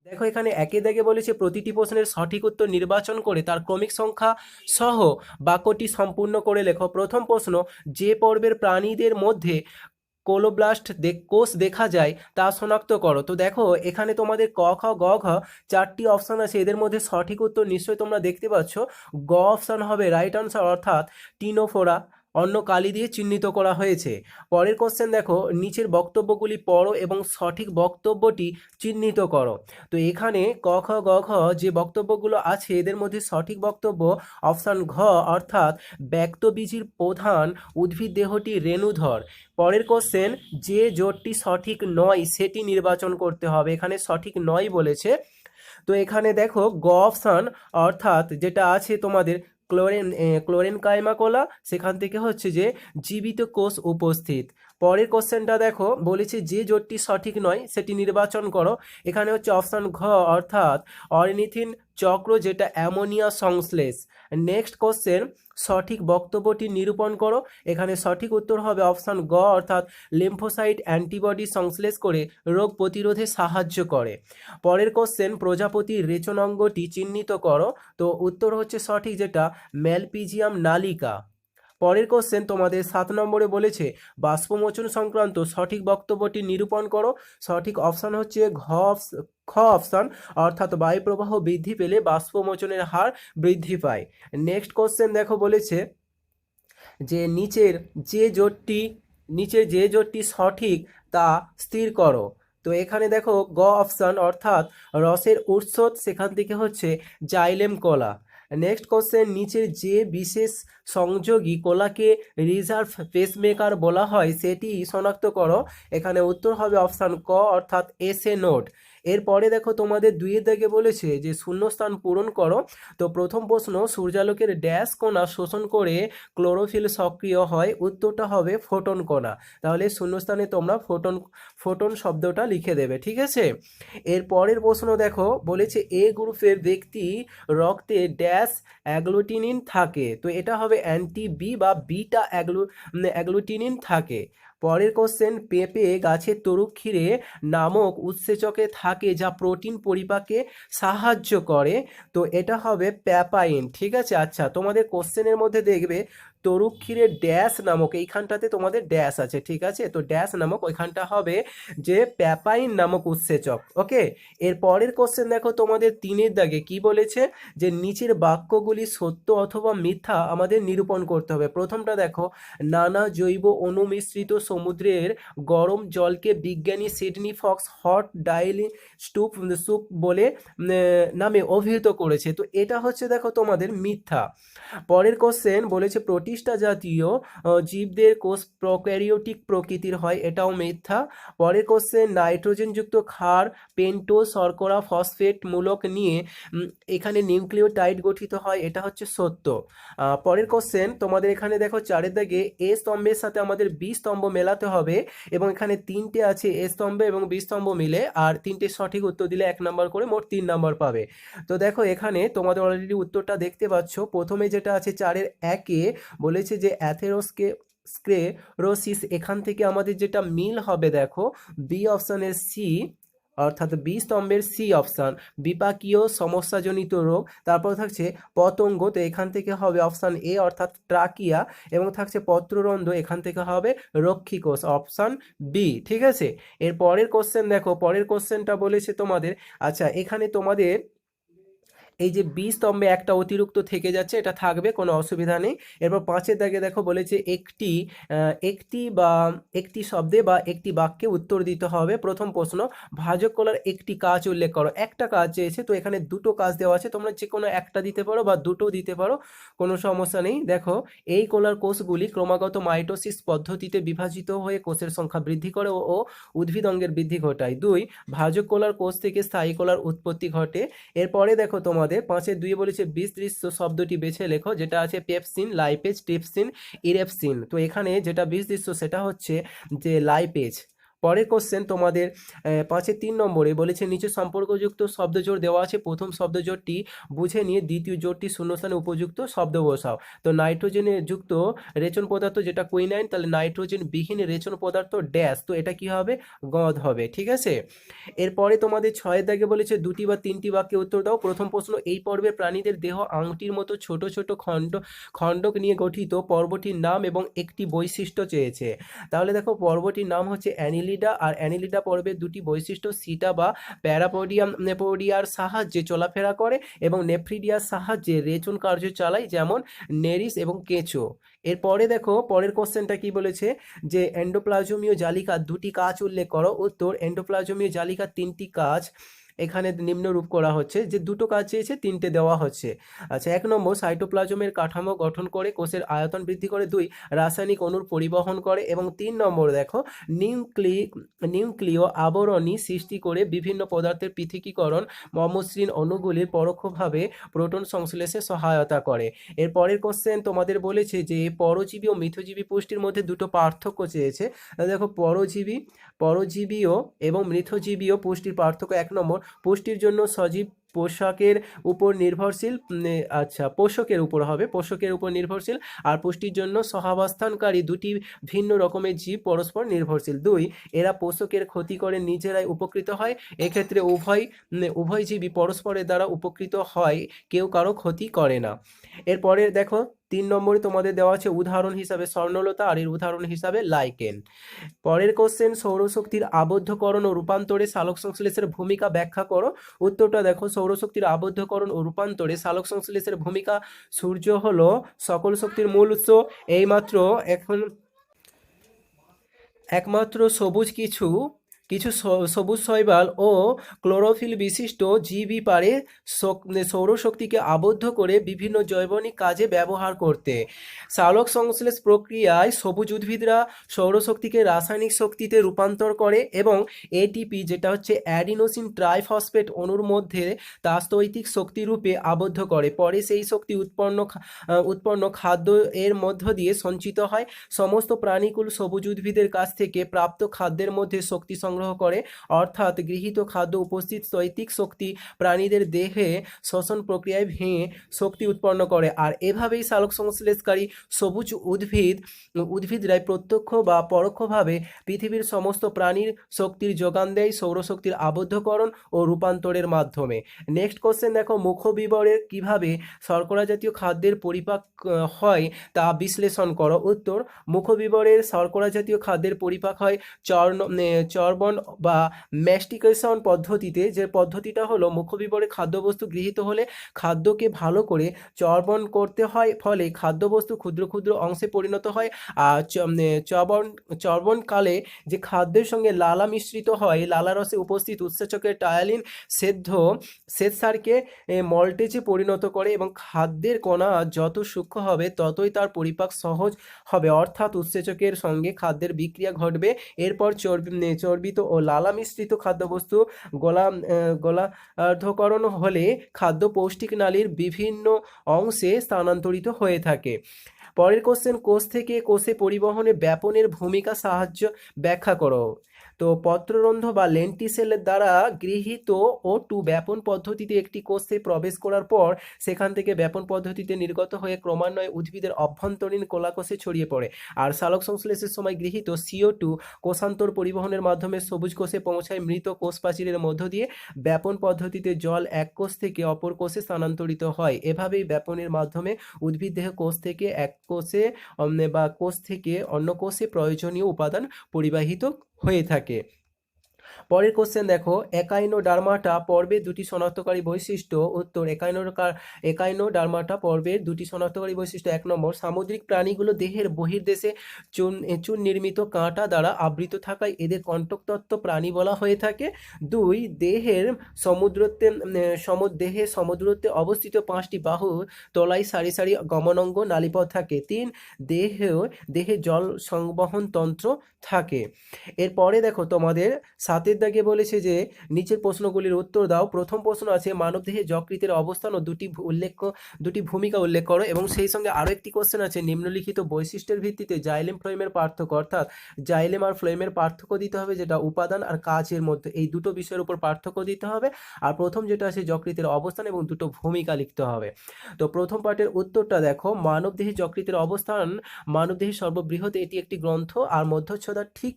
দেখো এখানে একে দাগে বলেছে প্রতিটি প্রশ্নের সঠিক উত্তর নির্বাচন করে তার ক্রমিক সংখ্যা সহ বাক্যটি সম্পূর্ণ করে লেখো। প্রথম প্রশ্ন, যে পর্বের প্রাণীদের মধ্যে কোলোব্লাস্ট কোষ দেখা যায় তা শনাক্ত করো। তো দেখো এখানে তোমাদের ক খ গ ঘ চারটি অপশান আছে, এদের মধ্যে সঠিক উত্তর নিশ্চয়ই তোমরা দেখতে পাচ্ছ গ অপশান হবে রাইট আনসার, অর্থাৎ টিনোফোরা অন্য কালি দিয়ে চিহ্নিত করা হয়েছে। পরের কোশ্চেন দেখো, নিচের বক্তব্যগুলি পড়ো এবং সঠিক বক্তব্যটি চিহ্নিত করো। তো এখানে ক খ গ ঘ যে বক্তব্যগুলো আছে এদের মধ্যে সঠিক বক্তব্য অপশান ঘ, অর্থাৎ ব্যক্তবীজির প্রধান উদ্ভিদ দেহটি রেণুধর। পরের কোশ্চেন, যে জোটটি সঠিক নয় সেটি নির্বাচন করতে হবে। এখানে সঠিক নয় বলেছে, তো এখানে দেখো গ অপশান, অর্থাৎ যেটা আছে তোমাদের ক্লোরেন কাইমাকোলা, সেখান থেকে হচ্ছে যে জীবিত কোষ উপস্থিত। পরের কোশ্চেনটা দেখো বলেছে যে জোটটি সঠিক নয় সেটি নির্বাচন করো। এখানে হচ্ছে অপশান ঘ, অর্থাৎ অর্নিথিন চক্র, যেটা অ্যামোনিয়া সংশ্লেষ। নেক্সট কোশ্চেন, সঠিক বক্তব্যটি নিরূপণ করো। এখানে সঠিক উত্তর হবে অপশান গ, অর্থাৎ লিম্ফোসাইট অ্যান্টিবডি সংশ্লেষ করে রোগ প্রতিরোধে সাহায্য করে। পরের কোশ্চেন, প্রজাপতির রেচনাঙ্গটি চিহ্নিত করো। তো উত্তর হচ্ছে সঠিক যেটা ম্যালপিজিয়াম নালিকা। পরের কোশ্চেন তোমাদের 7 নম্বরে বলেছে বাষ্পমোচন সংক্রান্ত সঠিক বক্তব্যটি নিরূপণ করো। সঠিক অপশান হচ্ছে খ অপশান, অর্থাৎ বায়ুপ্রবাহ বৃদ্ধি পেলে বাষ্পমোচনের হার বৃদ্ধি পায়। নেক্সট কোশ্চেন দেখো বলেছে যে নিচের যে জোটটি সঠিক তা স্থির করো। তো এখানে দেখো গ অপশান, অর্থাৎ রসের উৎস, সেখান থেকে হচ্ছে জাইলেম কলা। নেক্সট কোশ্চেন, নিচের যে বিশেষ সংযোগী কলাকে রিজার্ভ পেসমেকার বলা হয় সেটি শনাক্ত করো। এখানে উত্তর হবে অপশান ক, অর্থাৎ এসএ নোড। এরপরে দেখো তোমাদের দুইয়ের দাগে বলেছে যে শূন্যস্থান পূরণ করো। তো প্রথম প্রশ্ন, সূর্যালোকের ড্যাশ কণা শোষণ করে ক্লোরোফিল সক্রিয় হয়, উত্তরটা হবে ফোটন কণা। তাহলে শূন্যস্থানে তোমরা ফোটন শব্দটা লিখে দেবে, ঠিক আছে। এর পরের প্রশ্ন দেখো বলেছে এ গ্রুপের ব্যক্তি রক্তে ড্যাশ অ্যাগ্লুটিনিন থাকে। তো এটা হবে অ্যান্টি বি বা বিটা অ্যাগ্লুটিনিন থাকে। পরের কোশ্চেন, পেঁপে গাছের তরুক্ষীরে নামক উৎসেচকে থাকে যা প্রোটিন পরিপাকে সাহায্য করে। তো এটা হবে প্যাপাইন, ঠিক আছে। আচ্ছা, তোমাদের কোশ্চেনের মধ্যে দেখবে তরুক্ষীরে ড্যাশ নামক, এইখানটাতে তোমাদের ড্যাশ আছে, ঠিক আছে। তো ড্যাশ নামক ওইখানটা হবে যে প্যাপাইন নামক উৎসেচক। ওকে, এর পরের কোশ্চেন দেখো তোমাদের 3-এর দাগে কি বলেছে যে নিচের বাক্যগুলি সত্য অথবা মিথ্যা আমাদের নিরূপণ করতে হবে। প্রথমটা দেখো, নানা জৈব অনুমিশ্রিত সমুদ্রের গরম জলকে বিজ্ঞানী Sydney Fox hot daily soup বলে নামে অভিহিত করেছে। তো এটা হচ্ছে দেখো তোমাদের মিথ্যা। পরের কোশ্চেন বলেছে প্রোটিস্টা জাতীয় জীবদের কোষ প্রোক্যারিওটিক প্রকৃতির হয়, এটাও মিথ্যা। পরের কোশ্চেন, নাইট্রোজেনযুক্ত ক্ষার পেন্টোজ শর্করা ফসফেট মূলক নিয়ে এখানে নিউক্লিওটাইড গঠিত হয়, এটা হচ্ছে সত্য। পরের কোশ্চেন তোমাদের এখানে দেখো 4-এর দাগে এ স্তম্ভের সাথে আমাদের বি স্তম্ভ মেলাতে হবে, এবং এখানে 3টে আছে এ স্তম্ভ এবং বি স্তম্ভ মিলে, আর 3টে সঠিক উত্তর দিলে 1 নাম্বার করে মোট 3 নাম্বার পাবে। তো দেখো এখানে তোমাদের অলরেডি উত্তরটা দেখতে পাচ্ছ। প্রথমে যেটা আছে 4-এর 1-এ বলেছে যে স্ক্লেরোসিস, এখান থেকে আমাদের যেটা মিল হবে দেখো বি অপশানের সি, অর্থাৎ বি স্তম্ভের সি অপশান, বিপাকীয় সমস্যাজনিত রোগ। তারপর থাকছে পতঙ্গ, তো এখান থেকে হবে অপশান এ, অর্থাৎ ট্রাকিয়া, এবং থাকছে পত্ররন্ধ্র, এখান থেকে হবে রক্ষীকোষ, অপশান বি, ঠিক আছে। এর পরের কোশ্চেন দেখো, পরের কোশ্চেনটা বলেছে তোমাদের, আচ্ছা এখানে তোমাদের এই যে বি স্তম্ভে একটা অতিরিক্ত থেকে যাচ্ছে, এটা থাকবে, কোনো অসুবিধা নেই। এরপর 5-এর দাগে দেখো বলেছে একটি শব্দে বা একটি বাক্যে উত্তর দিতে হবে। প্রথম প্রশ্ন, ভাজক কলার একটি কাজ উল্লেখ করো। একটা কাজ চেয়েছে, তো এখানে দুটো কাজ দেওয়া আছে, তোমরা যে কোনো একটা দিতে পারো বা দুটো দিতে পারো, কোনো সমস্যা নেই। দেখো এই কলার কোষগুলি ক্রমাগত মাইটোসিস পদ্ধতিতে বিভাজিত হয়ে কোষের সংখ্যা বৃদ্ধি করে ও উদ্ভিদ অঙ্গের বৃদ্ধি ঘটায়। 2, ভাজক কলার কোষ থেকে স্থায়ী কলার উৎপত্তি ঘটে। এরপরে দেখো তোমাদের 5-এর 2 বলেছে বিসদৃশ্য শব্দটি বেছে লেখো, যেটা আছে পেপসিন, লাইপেজ, ট্রিপসিন, ইরেপসিন। তো এখানে যেটা বিসদৃশ্য সেটা হচ্ছে যে লাইপেজ। পরের কোশ্চেন তোমাদের 5-এর 3 নম্বরে বলেছে নিচে সম্পর্কযুক্ত শব্দজোড় দেওয়া আছে, প্রথম শব্দজোড়টি বুঝে নিয়ে দ্বিতীয় জোড়টি শূন্যস্থানে উপযুক্ত শব্দ বসাও। তো নাইট্রোজেনে যুক্ত রেচন পদার্থ যেটা কুইনাইন, তাহলে নাইট্রোজেন বিহীন রেচন পদার্থ ড্যাশ, তো এটা কি হবে, গদ হবে। ঠিক আছে, এরপরে তোমাদের 6-এর দাগে বলেছে 2টি বা 3টি বাক্যে উত্তর দাও। প্রথম প্রশ্ন, এই পর্বের প্রাণীদের দেহ আংটির মতো ছোট ছোট খণ্ডক নিয়ে গঠিত, পর্বটির নাম এবং একটি বৈশিষ্ট্য চেয়েছে। তাহলে দেখো পর্বটির নাম হচ্ছে অ্যানিলিডা, আর অ্যানিলিডা পর্বের দুটি বৈশিষ্ট্য সিটা বা প্যারাপোডিয়াম নেপোডিয়ার সাহায্যে চলাফেরা করে এবং নেফ্রিডিয়ার সাহায্যে রেচন কার্য চালায়, যেমন নেরিস এবং কেঁচো। এরপরে দেখো পরের কোশ্চেনটা কি বলেছে যে এন্ডোপ্লাজমীয় জালিকার দুটি কাজ উল্লেখ করো। উত্তর, এন্ডোপ্লাজমীয় জালিকার 3টি কাজ এখানে নিম্নরূপ করা হচ্ছে, যে দুটো কাজ চেয়েছে 3টে দেওয়া হচ্ছে। আচ্ছা, 1 নম্বর, সাইটোপ্লাজমের কাঠামো গঠন করে, কোষের আয়তন বৃদ্ধি করে। 2, রাসায়নিক অণুর পরিবহন করে। এবং 3 নম্বর দেখো, নিউক্লিয় আবরণী সৃষ্টি করে বিভিন্ন পদার্থের পৃথকীকরণ, মমসৃণ অণুগুলির পরোক্ষভাবে প্রোটন সংশ্লেষে সহায়তা করে। এর পরের কোশ্চেন তোমাদের বলেছে যে পরজীবী ও মিথজীবী পুষ্টির মধ্যে দুটো পার্থক্য চেয়েছে। দেখো পরজীবীয় এবং মৃতজীবীয় পুষ্টির পার্থক্য। 1 নম্বর, পুষ্টির জন্য সজীব পোষকের উপর নির্ভরশীল, পোষকের উপর নির্ভরশীল, আর পুষ্টির জন্য সহাবস্থানকারী দুটি ভিন্ন রকমের জীব পরস্পর নির্ভরশীল। 2, এরা পোষকের ক্ষতি করে নিজেরাই উপকৃত হয়। এক্ষেত্রে উভয় জীবই পরস্পরের দ্বারা উপকৃত হয়, কেউ কারো ক্ষতি করে না। এরপরে দেখো 3 নম্বরে তোমাদের দেওয়া আছে উদাহরণ হিসাবে স্বর্ণলতা, আর এর উদাহরণ হিসাবে লাইকেন। পরের কোশ্চেন, সৌরশক্তির আবদ্ধকরণ ও রূপান্তরে সালোক সংশ্লেষের ভূমিকা ব্যাখ্যা করো। উত্তরটা দেখো, সৌরশক্তির আবদ্ধকরণ ও রূপান্তরে সালোক সংশ্লেষের ভূমিকা। সূর্য হলো সকল শক্তির মূল উৎস, একমাত্র কিছু সবুজ শৈবাল ও ক্লোরোফিল বিশিষ্ট জীবই পারে সৌরশক্তিকে আবদ্ধ করে বিভিন্ন জৈবনিক কাজে ব্যবহার করতে। সালোক সংশ্লেষ প্রক্রিয়ায় সবুজ উদ্ভিদরা সৌরশক্তিকে রাসায়নিক শক্তিতে রূপান্তর করে এবং এটিপি, যেটা হচ্ছে অ্যাডিনোসিন ট্রাইফসফেট অণুর মধ্যে তাৎস্থৈতিক শক্তি রূপে আবদ্ধ করে। পরে সেই শক্তি উৎপন্ন খাদ্য এর মধ্য দিয়ে সঞ্চিত হয়। সমস্ত প্রাণীকুল সবুজ উদ্ভিদের কাছ থেকে প্রাপ্ত খাদ্যের মধ্যে শক্তি সংগ্রহ করে, অর্থাৎ গৃহীত খাদ্য উপস্থিত স্থৈতিক শক্তি প্রাণীদের দেহে শ্বসন প্রক্রিয়ায় ভেঙে শক্তি উৎপন্ন করে। আর এভাবেই সালোক সংশ্লেষকারী সবুজ উদ্ভিদরাই প্রত্যক্ষ বা পরোক্ষভাবে পৃথিবীর সমস্ত প্রাণীর শক্তির যোগান দেয় সৌরশক্তির আবদ্ধকরণ ও রূপান্তরের মাধ্যমে। নেক্সট কোশ্চেন দেখো, মুখবিবরের কিভাবে শর্করা জাতীয় খাদ্যের পরিপাক হয় তা বিশ্লেষণ করো। উত্তর, মুখবিবরের শর্করা জাতীয় খাদ্যের পরিপাক হয় চর্বণ বা ম্যাস্টিকেশন পদ্ধতিতে। যে পদ্ধতিটা হলো, মুখবিবরে খাদ্যবস্তু গৃহীত হলে খাদ্যকে ভালো করে চর্বণ করতে হয়, ফলে খাদ্যবস্তু ক্ষুদ্র ক্ষুদ্র অংশে পরিণত হয়। আর চর্বণকালে যে খাদ্যের সঙ্গে লালা মিশ্রিত হয়, লালারসে উপস্থিত উৎসেচকের টায়ালিন শ্বেতসারকে মল্টেজে পরিণত করে এবং খাদ্যের কণা যত সূক্ষ্ম হবে ততই তার পরিপাক সহজ হবে, অর্থাৎ উৎসেচকের সঙ্গে খাদ্যের বিক্রিয়া ঘটবে। এরপর চর্বিত ও লালা মিশ্রিত খাদ্যবস্তু গলাধঃকরণ হলে খাদ্য পৌষ্টিক নালীর বিভিন্ন অংশে স্থানান্তরিত হয়ে থাকে। পরের কোশ্চেন, কোষ থেকে কোষে পরিবহনে ব্যাপনের ভূমিকা ব্যাখ্যা করো। তো পত্ররন্ধ্র বা লেন্টিসেলের দ্বারা গৃহীত O2 ব্যাপন পদ্ধতিতে একটি কোষে প্রবেশ করার পর সেখান থেকে ব্যাপন পদ্ধতিতে নির্গত হয়ে ক্রমান্বয়ে উদ্ভিদের অভ্যন্তরীণ কোলাকোষে ছড়িয়ে পড়ে। আর সালোক সংশ্লেষের সময় গৃহীত CO2 কোষান্তর পরিবহনের মাধ্যমে সবুজ কোষে পৌঁছায় মৃত কোষ প্রাচীরের মধ্য দিয়ে। ব্যাপন পদ্ধতিতে জল এক কোষ থেকে অপর কোষে স্থানান্তরিত হয়। এভাবেই ব্যাপনের মাধ্যমে উদ্ভিদ দেহ কোষ থেকে কোষ থেকে অন্য কোষে প্রয়োজনীয় উপাদান পরিবাহিত হয়ে থাকে। পরের কোশ্চেন দেখো, একাইনোডার্মাটা পর্বের দুটি শনাক্তকারী বৈশিষ্ট্য। উত্তর, একাইনোডার্মাটা পর্বের দুটি শনাক্তকারী বৈশিষ্ট্য। 1 নম্বর, সামুদ্রিক প্রাণীগুলো দেহের বহির্দেশে চুন নির্মিত কাঁটা দ্বারা আবৃত থাকায় এদের কণ্টকতত্ত্ব প্রাণী বলা হয়ে থাকে। 2, দেহে সমুদ্রত্বে অবস্থিত 5টি বাহু তলায় সারি সারি গমনাঙ্গ নালীপথ থাকে। 3, দেহে জল সংবহন তন্ত্র থাকে। এরপরে দেখো তোমাদের 7 5 দাগে বলেছে যে নিচের প্রশ্নগুলির উত্তর দাও। প্রথম প্রশ্ন আছে মানবদেহে যকৃতের অবস্থান ও দুটি ভূমিকা উল্লেখ করো, এবং সেই সঙ্গে আরও একটি কোশ্চেন আছে নিম্নলিখিত বৈশিষ্ট্যের ভিত্তিতে জাইলেম ফ্লোয়েমের পার্থক্য, অর্থাৎ জাইলেম আর ফ্লোয়েমের পার্থক্য দিতে হবে, যেটা উপাদান আর কাজের মধ্যে এই দুটো বিষয়ের উপর পার্থক্য দিতে হবে। আর প্রথম যেটা আছে যকৃতের অবস্থান এবং দুটো ভূমিকা লিখতে হবে। তো প্রথম পার্টের উত্তরটা দেখো, মানবদেহে যকৃতের অবস্থান, মানবদেহের সর্ববৃহৎ এটি একটি গ্রন্থ আর মধ্যচ্ছদার ঠিক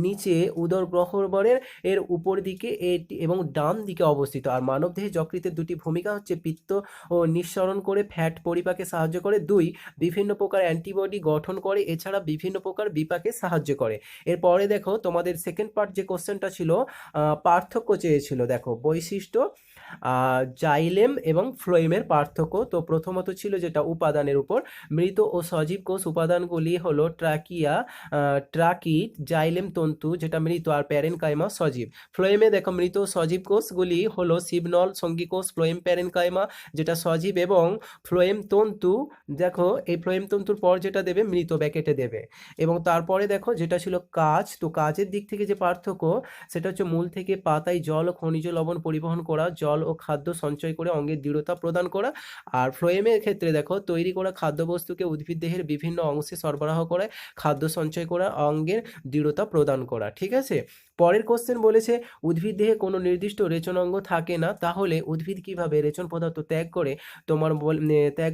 নিচে উদর গহ্বরের এর উপর দিকে এটি এবং ডান দিকে অবস্থিত। আর মানবদেহে যকৃতের দুটি ভূমিকা হচ্ছে পিত্ত ও নিঃসরণ করে ফ্যাট পরিপাকে সাহায্য করে, 2 বিভিন্ন প্রকার অ্যান্টিবডি গঠন করে, এছাড়া বিভিন্ন প্রকার বিপাকে সাহায্য করে। এরপরে দেখো তোমাদের সেকেন্ড পার্ট যে কোশ্চেনটা ছিল পার্থক্য চেয়েছিল, দেখো বৈশিষ্ট্য জাইলেম এবং ফ্লোয়েমের পার্থক্য। তো প্রথমত ছিল যেটা উপাদানের উপর, মৃত ও সজীব কোষ উপাদানগুলি হলো ট্রাকিট, জাইলেম তন্তু যেটা মৃত, আর প্যারেনকাইমা সজীব। ফ্লোয়েমে দেখো মৃত সজীব কোষগুলি হলো সিবনল, সঙ্গী কোষ, ফ্লোয়েম প্যারেনকাইমা যেটা সজীব, এবং ফ্লোয়েম তন্তু দেখো এই ফ্লোয়েম তন্তুর পর যেটা দেবে মৃত ব্যাকেটে দেবে। এবং তারপরে দেখো যেটা ছিল কাজ, তো কাজের দিক থেকে যে পার্থক্য সেটা হচ্ছে মূল থেকে পাতায় জল ও খনিজ লবণ পরিবহন করা, জল ও খাদ্য সঞ্চয় করে অঙ্গের দৃঢ়তা প্রদান করা। আর ফ্লোয়েমের ক্ষেত্রে দেখো তৈরি করা খাদ্যবস্তুকে উদ্ভিদ দেহের বিভিন্ন অংশে সরবরাহ করে, খাদ্য সঞ্চয় করা, অঙ্গের দৃঢ়তা প্রদান করা। ঠিক আছে, পরের কোশ্চেন বলেছে উদ্ভিদ দেহে কোনো নির্দিষ্ট রেচনাঙ্গ থাকে না, তাহলে উদ্ভিদ কিভাবে রেচন পদার্থ ত্যাগ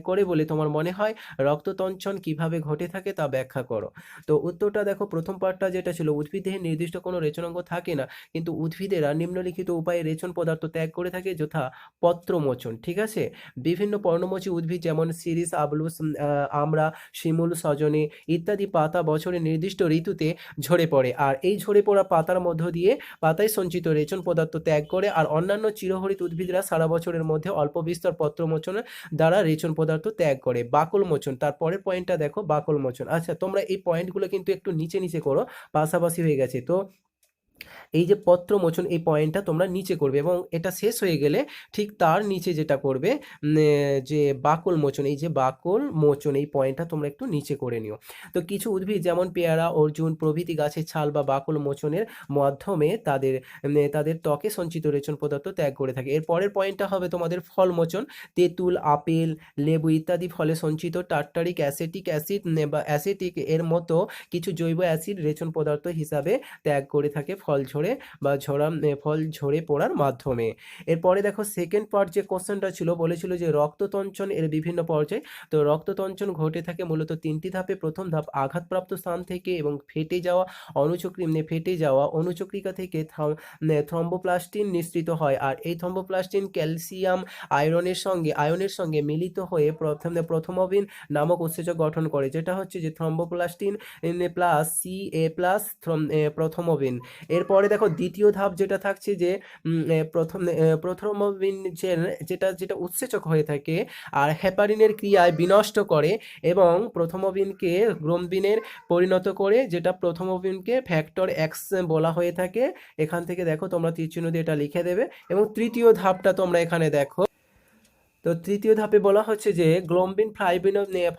করে বলে তোমার মনে হয়? রক্ততঞ্চন কিভাবে ঘটে থাকে তা ব্যাখ্যা করো। তো উত্তরটা দেখো, প্রথম পার্টটা যেটা ছিল উদ্ভিদ দেহে নির্দিষ্ট কোনো রেচনাঙ্গ থাকে না, কিন্তু উদ্ভিদেরা নিম্নলিখিত উপায়ে রেচন পদার্থ ত্যাগ করে থাকে, যথা পত্রমোচন। ঠিক আছে, বিভিন্ন পর্ণমোচী উদ্ভিদ যেমন সিরিস, আবলুস, আমড়া, শিমুল, সজনে ইত্যাদি পাতা বছরের নির্দিষ্ট ঋতুতে ঝরে পড়ে, আর এই ঝরে পড়া পাতার মধ্য দিয়ে পাতায় সঞ্চিত রেচন পদার্থ ত্যাগ করে। আর অন্যান্য চিরহরিত উদ্ভিদরা সারা বছরের মধ্যে অল্প বিস্তর পত্রমোচনের দ্বারা রেচন পদার্থ ত্যাগ করে। বাকল মোচন, তারপরের পয়েন্টটা দেখো বাকল মোচন। আচ্ছা, তোমরা এই পয়েন্টগুলো কিন্তু একটু নিচে নিচে করো, পাশাপাশি হয়ে গেছে। তো এই যে পত্র মোচন এই পয়েন্টটা তোমরা নিচে করবে, এবং এটা শেষ হয়ে গেলে ঠিক তার নিচে যেটা করবে যে বাকল মোচন, এই যে বাকল মোচন এই পয়েন্টটা তোমরা একটু নিচে করে নিও। তো কিছু উদ্ভিদ যেমন পেয়ারা, অর্জুন প্রভৃতি গাছের ছাল বা বাকল মোচনের মাধ্যমে তাদের ত্বকে সঞ্চিত রেচন পদার্থ ত্যাগ করে থাকে। এর পরের পয়েন্টটা হবে তোমাদের ফল মোচন। তেঁতুল, আপেল, লেবু ইত্যাদি ফলে সঞ্চিত টার্টারিক অ্যাসিটিক অ্যাসিড বা অ্যাসিটিক এর মতো কিছু জৈব অ্যাসিড রেচন পদার্থ হিসাবে ত্যাগ করে থাকে ফল ঝরে পড়ার মাধ্যমে। এরপরে দেখো সেকেন্ড পার্ট যে কোশ্চেনটা ছিল, বলেছিল যে রক্ততঞ্চন এর বিভিন্ন পর্যায়। তো রক্ততঞ্চন ঘটে থাকে মূলত 3টি ধাপে। প্রথম ধাপ আঘাতপ্রাপ্ত স্থান থেকে এবং ফেটে যাওয়া অনুচক্রিকা থেকে থ্রম্বোপ্লাস্টিন নিঃসৃত হয়, আর এই থ্রম্বোপ্লাস্টিন ক্যালসিয়াম আয়নের সঙ্গে মিলিত হয়ে প্রথমবিন নামক উৎসেচক গঠন করে, যেটা হচ্ছে যে থ্রম্বোপ্লাস্টিন প্লাস CA প্লাস প্রথমবিন। এরপরে দেখো দ্বিতীয় ধাপ যেটা থাকছে যে প্রথমবিন যেটা উৎসেচক হয়ে থাকে আর হেপারিনের ক্রিয়ায় বিনষ্ট করে এবং প্রথমবিনকে গ্রোমবিনের পরিণত করে, যেটা প্রথমবিনকে ফ্যাক্টর X বলা হয়ে থাকে। এখান থেকে দেখো তোমরা তীরচিহ্ন দিয়ে এটা লিখে দেবে। এবং তৃতীয় ধাপটা তোমরা এখানে দেখো, তো তৃতীয় ধাপে বলা হচ্ছে যে গ্লোম্বিন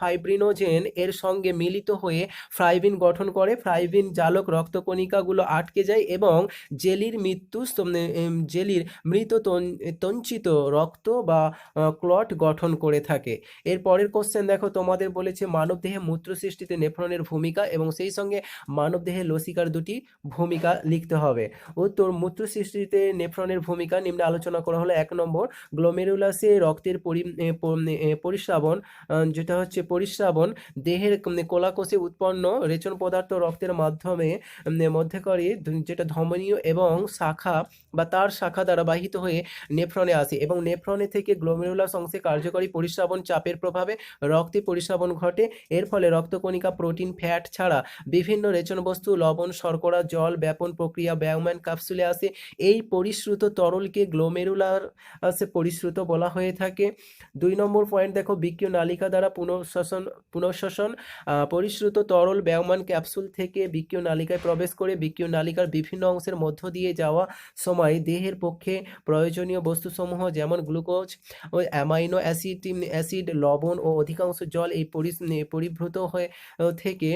ফাইব্রিনোজেন এর সঙ্গে মিলিত হয়ে ফ্রাইবিন গঠন করে। ফ্রাইবিন জালক রক্তকণিকাগুলো আটকে যায় এবং জেলির মৃত তঞ্চিত রক্ত বা ক্লট গঠন করে থাকে। এর পরের কোশ্চেন দেখো, তোমাদের বলেছে মানবদেহে মূত্র সৃষ্টিতে নেফ্রনের ভূমিকা এবং সেই সঙ্গে মানবদেহে লসিকার দুটি ভূমিকা লিখতে হবে। উত্তর, মূত্র সৃষ্টিতে নেফ্রনের ভূমিকা নিম্নে আলোচনা করা হলো। 1 নম্বর, গ্লোমেরুলাসে রক্তের পরিস্রাবণ, যেটা হচ্ছে পরিস্রাবণ দেহের কোলাকোষে উৎপন্ন রেচন পদার্থ রক্তের মধ্যে করে, যেটা ধমনীয় এবং শাখা বা তার শাখা দ্বারা বাহিত হয়ে নেফ্রনে আসে, এবং নেফ্রনে থেকে গ্লোমেরুলাস অংশে কার্যকরী পরিস্রাবণ চাপের প্রভাবে রক্তে পরিস্রাবণ ঘটে। এর ফলে রক্তকণিকা প্রোটিন, ফ্যাট ছাড়া বিভিন্ন রেচন বস্তু, লবণ, শর্করা, জল ব্যাপন প্রক্রিয়া ব্যাউম্যান ক্যাপসুলে আসে। এই পরিশ্রুত তরলকে গ্লোমেরুলাসে পরিশ্রুত বলা হয়ে থাকে। থাকে। 2 নম্বর পয়েন্ট দেখো, বিক্রিয় নালিকা দ্বারা পুনঃশ্বসন পরিশ্রুত তরল ব্যয়মান ক্যাপসুল থেকে বিক্রিয় নালিকায় প্রবেশ করে বিক্রিয় নালিকার বিভিন্ন অংশের মধ্য দিয়ে যাওয়া সময় দেহের পক্ষে প্রয়োজনীয় বস্তুসমূহ যেমন গ্লুকোজ ও অ্যামাইনো অ্যাসিড, লবণ ও অধিকাংশ জল এই পরিভূত হয়ে থেকে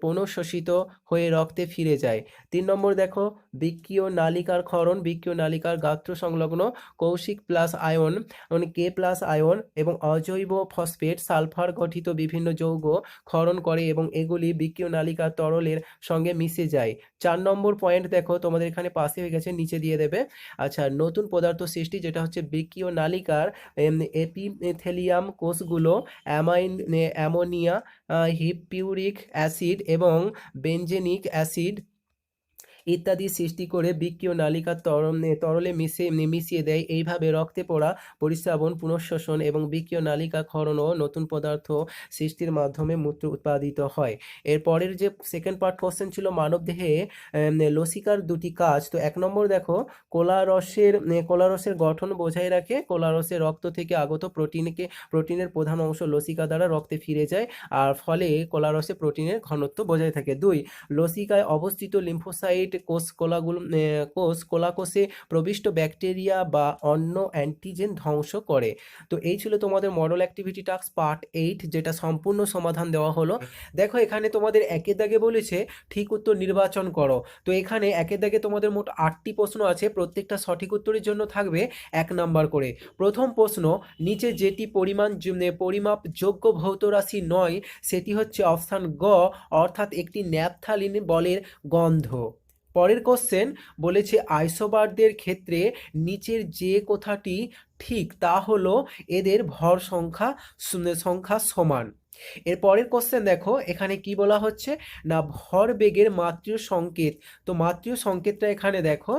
পুনঃশোষিত হয়ে রক্তে ফিরে যায়। 3 নম্বর দেখো, বিক্রিয় নালিকার ক্ষরণ, বিক্রিয় নালিকার গাত্র সংলগ্ন Kaushik plus ion, k plus ion এবং অজৈব ফসফেট, সালফার গঠিত বিভিন্ন যৌগ ক্ষরণ করে এবং এগুলি বিক্রিয় নালিকার তরলের সঙ্গে মিশে যায়। 4 নম্বর পয়েন্ট দেখো, তোমাদের এখানে পাশে হয়ে গেছে, নিচে দিয়ে দেবে। আচ্ছা, নতুন পদার্থ সৃষ্টি, যেটা হচ্ছে বিক্রিয় নালিকার এপিথেলিয়াম কোষগুলো অ্যামোনিয়া, হিপিউরিক অ্যাসিড এবং বেনজেনিক অ্যাসিড ইত্যাদি সৃষ্টি করে বিক্রিয় নালিকার তরলে মিশিয়ে দেয়। এইভাবে রক্তে পড়া, পরিস্রাবন, পুনঃশ্বসন এবং বিক্রিয় নালিকা ক্ষরণ ও নতুন পদার্থ সৃষ্টির মাধ্যমে মূত্র উৎপাদিত হয়। এর পরের যে সেকেন্ড পার্ট কোশ্চেন ছিল, মানবদেহে লসিকার দুটি কাজ। তো 1 নম্বর দেখো, কোলারসের গঠন বজায় রাখে। কোলারসের রক্ত থেকে আগত প্রোটিনের প্রধান অংশ লসিকা দ্বারা রক্তে ফিরে যায়, আর ফলে কোলারসে প্রোটিনের ঘনত্ব বজায় থাকে। 2, লসিকায় অবস্থিত লিম্ফোসাইট কোষে প্রবিষ্ট ব্যাকটেরিয়া বা অন্য অ্যান্টিজেন ধ্বংস করে। তো এই ছিল তোমাদের মডেল অ্যাক্টিভিটি টাস্ক পার্ট 8, যেটা সম্পূর্ণ সমাধান দেওয়া হলো। দেখো এখানে তোমাদের একের দাগে বলেছে ঠিক উত্তর নির্বাচন করো। তো এখানে একের দাগে তোমাদের মোট 8টি প্রশ্ন আছে, প্রত্যেকটা সঠিক উত্তরের জন্য থাকবে 1 নাম্বার করে। প্রথম প্রশ্ন, নিচে যেটি পরিমাপযোগ্য ভৌত রাশি নয় সেটি হচ্ছে অপশান গ, অর্থাৎ একটি ন্যাপথালিন বলের গন্ধ। পরের কোশ্চেন বলেছে আইসোবারদের ক্ষেত্রে নিচের যে কথাটি ঠিক তা হলো এদের ভর সংখ্যা সমান। এর পরের কোশ্চেন দেখো, এখানে কি বলা হচ্ছে না ভর বেগের মাত্রীয় সংকেত। তো মাত্রীয় সংকেতটা এখানে দেখো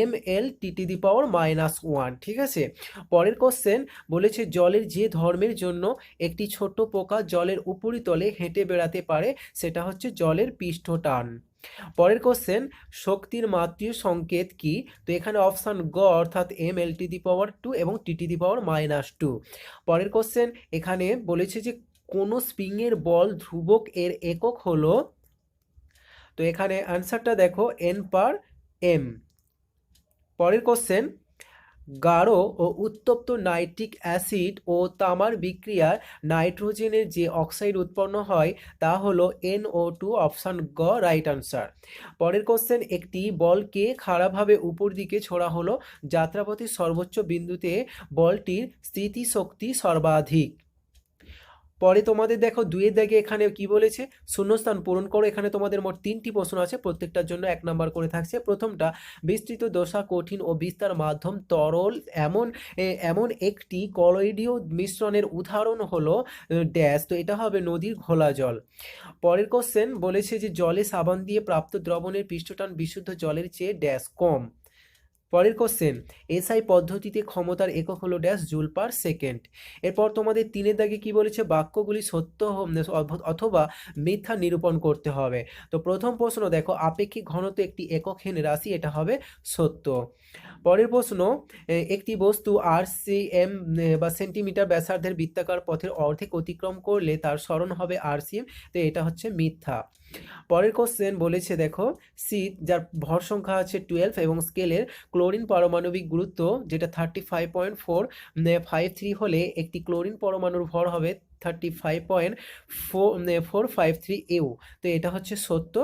ml(T⁻⁻1), ঠিক আছে। পরের কোশ্চেন বলেছে জলের যে ধর্মের জন্য একটি ছোট পোকা জলের উপরিতলে হেঁটে বেড়াতে পারে সেটা হচ্ছে জলের পৃষ্ঠটান। পরের কোশ্চেন, শক্তির মাত্রীয় সংকেত কি? তো এখানে অপশান গ, অর্থাৎ ml(T⁻2) এবং T⁻²। পরের কোশ্চেন, এখানে বলেছে যে কোনো স্প্রিংয়ের বল ধ্রুবক এর একক হলো, তো এখানে অ্যান্সারটা দেখো N/m। পরের কোশ্চেন, গাঢ় ও উত্তপ্ত নাইট্রিক অ্যাসিড ও তামার বিক্রিয়ায় নাইট্রোজেনের যে অক্সাইড উৎপন্ন হয় তা হলো NO2, অপশান গ রাইট আনসার। পরের কোশ্চেন, একটি বলকে খাড়াভাবে উপর দিকে ছোড়া হলো, যাত্রাপথের সর্বোচ্চ বিন্দুতে বলটির স্থিতিশক্তি সর্বাধিক। পরে তোমাদের দেখো 2 দাগে এখানে কি বলেছে, শূন্যস্থান পূরণ করো। এখানে তোমাদের মোট 3টি প্রশ্ন আছে, প্রত্যেকটার জন্য 1 নাম্বার করে থাকছে। প্রথমটা, বিস্তৃত দশা কঠিন ও বিস্তার মাধ্যম তরল এমন একটি কলয়েডীয় মিশ্রণের উদাহরণ হলো ড্যাশ। তো এটা হবে নদীর ঘোলা জল। পরের কোশ্চেন বলেছে যে জলে সাবান দিয়ে প্রাপ্ত দ্রবণের পৃষ্ঠটান বিশুদ্ধ জলের চেয়ে ড্যাশ কম। পরের কোশ্চেন, এসআই পদ্ধতিতে ক্ষমতার একক হলো ড্যাশ জুল পার সেকেন্ড। এরপর তোমাদের 3 দাগে কি বলেছে, বাক্যগুলি সত্য অথবা মিথ্যা নিরূপণ করতে হবে। তো প্রথম প্রশ্ন দেখো, আপেক্ষিক ঘনত্ব একটি এককহীন রাশি, এটা হবে সত্য। পরের প্রশ্ন, একটি বস্তু RCM বা সেন্টিমিটার ব্যাসার্ধের বৃত্তাকার পথের অর্ধেক অতিক্রম করলে তার সরণ হবে RCM, তো এটা হচ্ছে মিথ্যা। পরের কোশ্চেন বলেছে দেখো, সি যার ভর সংখ্যা আছে 12 এবং স্কেলের ক্লোরিন পারমাণবিক গুরুত্ব যেটা 35.453 হলে একটি ক্লোরিন পরমাণুর ভর হবে 35.453 এও, তো এটা হচ্ছে সত্য।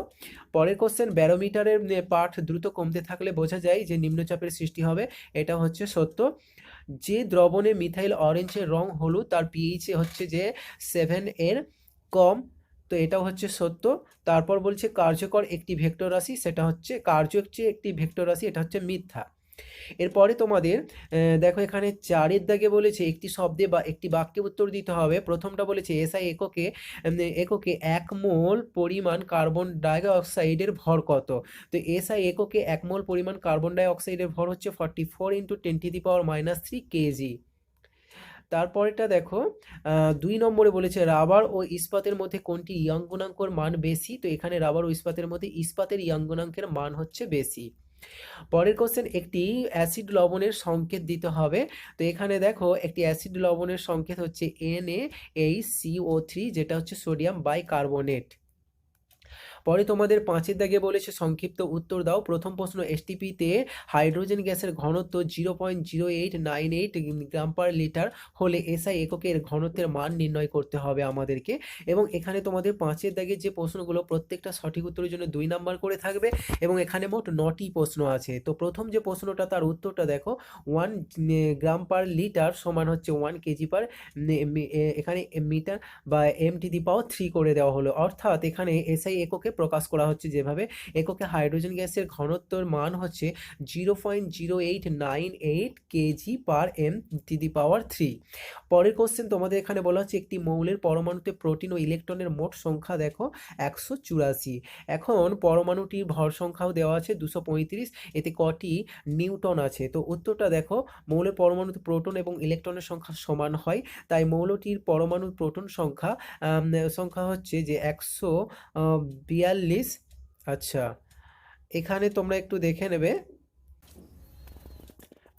পরের কোশ্চেন, ব্যারোমিটারের পাঠ দ্রুত কমতে থাকলে বোঝা যায় যে নিম্নচাপের সৃষ্টি হবে, এটা হচ্ছে সত্য। যে দ্রবণে মিথাইল অরেঞ্জের রং হলুদ তার পিএইচ হচ্ছে যে 7 এর কম, তো এটাও হচ্ছে সত্য। তারপর বলছে কার্যকর একটি ভেক্টর রাশি, সেটা হচ্ছে একটি ভেক্টর রাশি, এটা হচ্ছে মিথ্যা। এরপরে তোমাদের দেখো এখানে 4 দাগে বলেছে একটি শব্দে বা একটি বাক্যে উত্তর দিতে হবে। প্রথমটা বলেছে এসআই এককে 1 মোল পরিমাণ কার্বন ডাই অক্সাইডের ভর কত? তো এসআই এককে 1 মোল পরিমাণ কার্বন ডাই অক্সাইডের ভর হচ্ছে 44 × 10⁻³ কেজি। তারপরেটা দেখো 2 নম্বরে বলেছে রাবার ও ইস্পাতের মধ্যে কোনটি ইয়ং গুণাঙ্কের মান বেশি? তো এখানে রাবার ও ইস্পাতের মধ্যে ইস্পাতের ইয়ং গুণাঙ্কের মান হচ্ছে বেশি। পরের কোশ্চেন, একটি অ্যাসিড লবণের সংকেত দিতে হবে। তো এখানে দেখো একটি অ্যাসিড লবণের সংকেত হচ্ছে NaHCO3, যেটা হচ্ছে সোডিয়াম বাইকার্বনেট। পরে তোমাদের 5-এর দাগে বলেছে সংক্ষিপ্ত উত্তর দাও। প্রথম প্রশ্ন, এসটিপিতে হাইড্রোজেন গ্যাসের ঘনত্ব 0.0898 গ্রাম পার লিটার হলে এসআই এককের ঘনত্বের মান নির্ণয় করতে হবে আমাদেরকে। এবং এখানে তোমাদের 5-এর দাগে যে প্রশ্নগুলো প্রত্যেকটা সঠিক উত্তরের জন্য 2 নাম্বার করে থাকবে এবং এখানে মোট 9টি প্রশ্ন আছে। তো প্রথম যে প্রশ্নটা তার উত্তরটা দেখো, 1 গ্রাম পার লিটার সমান হচ্ছে 1 কেজি পার এখানে মিটার বা m⁻³ করে দেওয়া হলো, অর্থাৎ এখানে এসআই এককে প্রকাশ করা হচ্ছে যেভাবে, এককে হাইড্রোজেন গ্যাসের ঘনত্বের মান হচ্ছে 0.0898 কেজি পার m⁻³। পরের কোশ্চেন, তোমাদের এখানে বলা হচ্ছে একটি মৌলের পরমাণুতে প্রোটিন ও ইলেকট্রনের মোট সংখ্যা দেখো 184। এখন পরমাণুটির ভর সংখ্যাও দেওয়া আছে 235, এতে কটি নিউটন আছে? তো উত্তরটা দেখো, মৌলের পরমাণুতে প্রোটন এবং ইলেকট্রনের সংখ্যা সমান হয়, তাই মৌলটির পরমাণুর প্রোটন সংখ্যা সংখ্যা হচ্ছে যে 142। আচ্ছা, এখানে তোমরা একটু দেখে নেবে।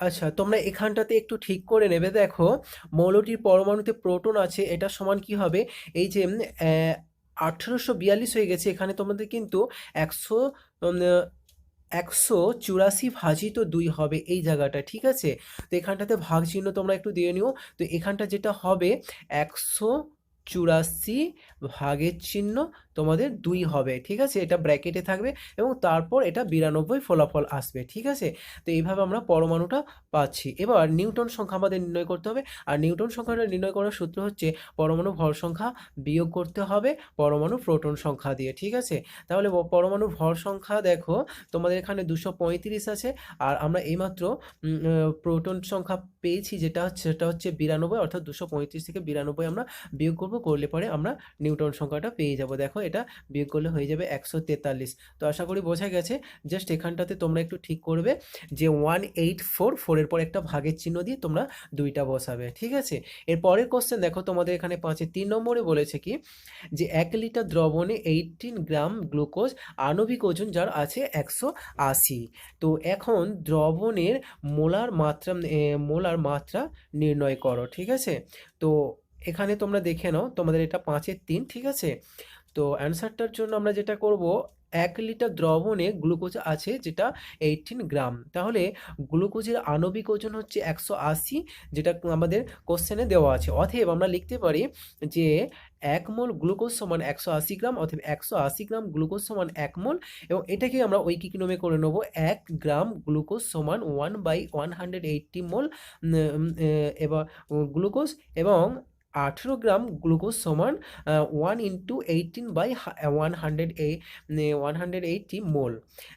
আচ্ছা, তোমরা এখানটাতে একটু ঠিক করে নেবে। দেখো, মৌলটির পরমাণুতে প্রোটন আছে, এটা সমান কি হবে, এই যে 1842 হয়ে গেছে, এখানে তোমাদের কিন্তু 184 ভাজিত 2 হবে এই জায়গাটা, ঠিক আছে? তো এখানটাতে ভাগ চিহ্ন তোমরা একটু দিয়ে নিও। তো এখানটা যেটা হবে 184 ভাগের চিহ্ন তোমাদের 2 হবে, ঠিক আছে? এটা ব্র্যাকেটে থাকবে এবং তারপর এটা 92 ফলাফল আসবে, ঠিক আছে? তো এইভাবে আমরা পরমাণুটা পাচ্ছি। এবার নিউটন সংখ্যা আমাদের নির্ণয় করতে হবে, আর নিউটন সংখ্যাটা নির্ণয় করার সূত্র হচ্ছে পরমাণু ভর সংখ্যা বিয়োগ করতে হবে পরমাণু প্রোটন সংখ্যা দিয়ে, ঠিক আছে? তাহলে পরমাণুর ভর সংখ্যা দেখো, তোমাদের এখানে 235 আছে, আর আমরা এইমাত্র প্রোটন সংখ্যা পেয়েছি যেটা হচ্ছে, সেটা হচ্ছে 92, অর্থাৎ 235 থেকে 92 আমরা বিয়োগ করলে পরে আমরা নিউটন সংখ্যাটা পেয়ে যাব। দেখো, এটা বিয়োগ করলে হয়ে যাবে 143। তো আশা করি বোঝা গেছে। জাস্ট এখানটাতে তোমরা একটু ঠিক করবে যে 1844 এর পর একটা ভাগের চিহ্ন দিয়ে তোমরা 2টা বসাবে, ঠিক আছে? এর পরের কোশ্চেন দেখো, তোমাদের এখানে 5-এর 3 নম্বরে বলেছে কি, যে 1 লিটার দ্রবণে 18 গ্রাম গ্লুকোজ, আণবিক ওজন যার আছে 180। তো এখন দ্রবণের মোলার মাত্রা নির্ণয় করো, ঠিক আছে? তো এখানে তোমরা দেখে নাও, তোমাদের এটা 5-এর 3, ঠিক আছে? তো অ্যান্সারটার জন্য আমরা যেটা করব, 1 লিটার দ্রবণে গ্লুকোজ আছে যেটা 18 গ্রাম, তাহলে গ্লুকোজের আণবিক ওজন হচ্ছে 180, যেটা আমাদের কোশ্চেনে দেওয়া আছে। অতএব আমরা লিখতে পারি যে 1 মোল গ্লুকোজ সমান 180 গ্রাম, অতএব 180 গ্রাম গ্লুকোজ সমান 1 মোল, এবং এটাকে আমরা ঐকিক নিয়মে করে নেব, 1 গ্রাম গ্লুকোজ সমান 1/180 মোল এবার গ্লুকোজ, এবং 18 গ্রাম গ্লুকোজ সমান 1 × 18/180 মোল।